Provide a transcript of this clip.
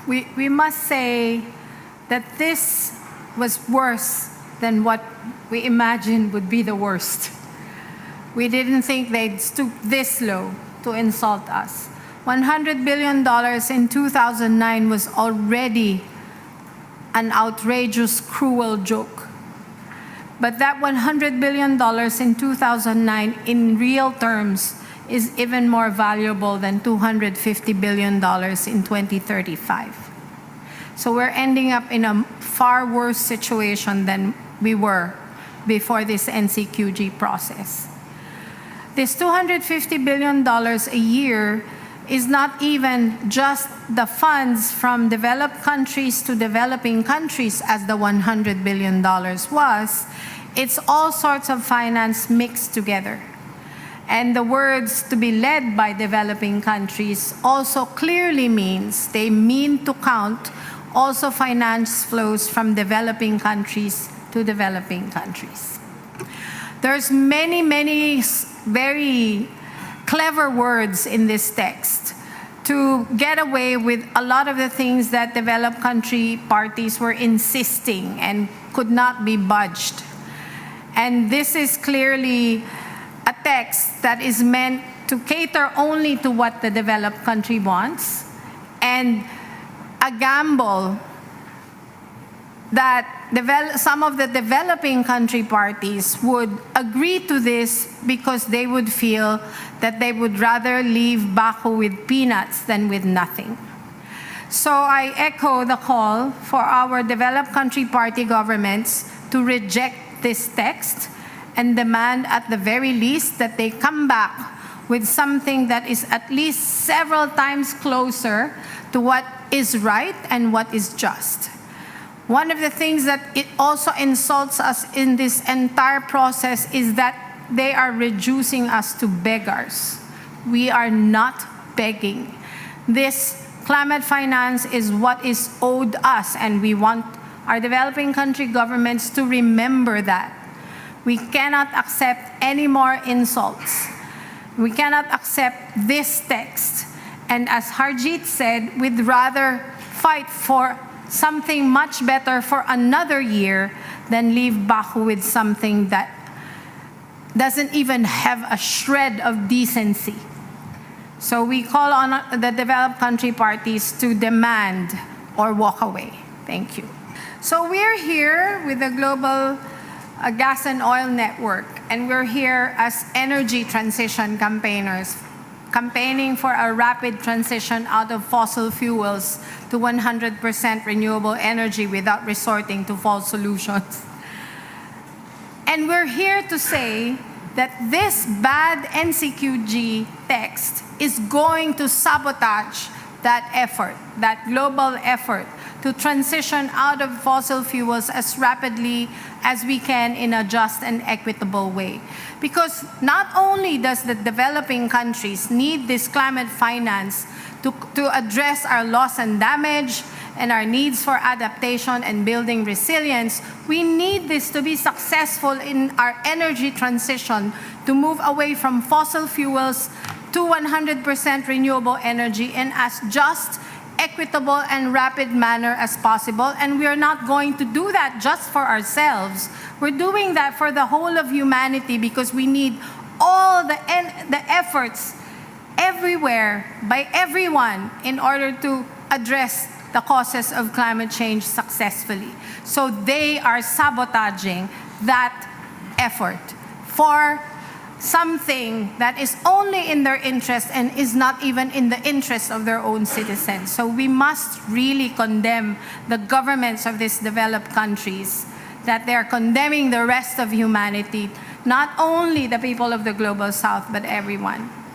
we must say that this was worse than what we imagined would be the worst. We didn't think they'd stoop this low to insult us. $100 billion in 2009 was already an outrageous, cruel joke. But that $100 billion in 2009 in real terms is even more valuable than $250 billion in 2035. So we're ending up in a far worse situation than we were before this NCQG process. This $250 billion a year is not even just the funds from developed countries to developing countries as the $100 billion was. It's all sorts of finance mixed together. And the words "to be led by developing countries" also clearly means they mean to count also finance flows from developing countries to developing countries. There's many very clever words in this text to get away with a lot of the things that developed country parties were insisting and could not be budged. And this is clearly a text that is meant to cater only to what the developed country wants, and a gamble that some of the developing country parties would agree to this because they would feel that they would rather leave Baku with peanuts than with nothing. So I echo the call for our developed country party governments to reject this text and demand at the very least that they come back with something that is at least several times closer to what is right and what is just. One of the things that it also insults us in this entire process is that they are reducing us to beggars. We are not begging. This climate finance is what is owed us, and we want our developing country governments to remember that. We cannot accept any more insults. We cannot accept this text. And as Harjeet said, we'd rather fight for something much better for another year than leave Baku with something that doesn't even have a shred of decency. So we call on the developed country parties to demand or walk away. Thank you. So we're here with the Global Gas and Oil Network, and we're here as energy transition campaigners, campaigning for a rapid transition out of fossil fuels to 100% renewable energy without resorting to false solutions. And we're here to say that this bad NCQG text is going to sabotage that effort, that global effort to transition out of fossil fuels as rapidly as we can in a just and equitable way. Because not only does the developing countries need this climate finance to address our loss and damage and our needs for adaptation and building resilience, we need this to be successful in our energy transition to move away from fossil fuels to 100% renewable energy in as just, equitable, and rapid manner as possible. And we are not going to do that just for ourselves. We're doing that for the whole of humanity because we need all the efforts everywhere by everyone in order to address the causes of climate change successfully. So they are sabotaging that effort for something that is only in their interest and is not even in the interest of their own citizens. So we must really condemn the governments of these developed countries, that they're condemning the rest of humanity, not only the people of the Global South, but everyone.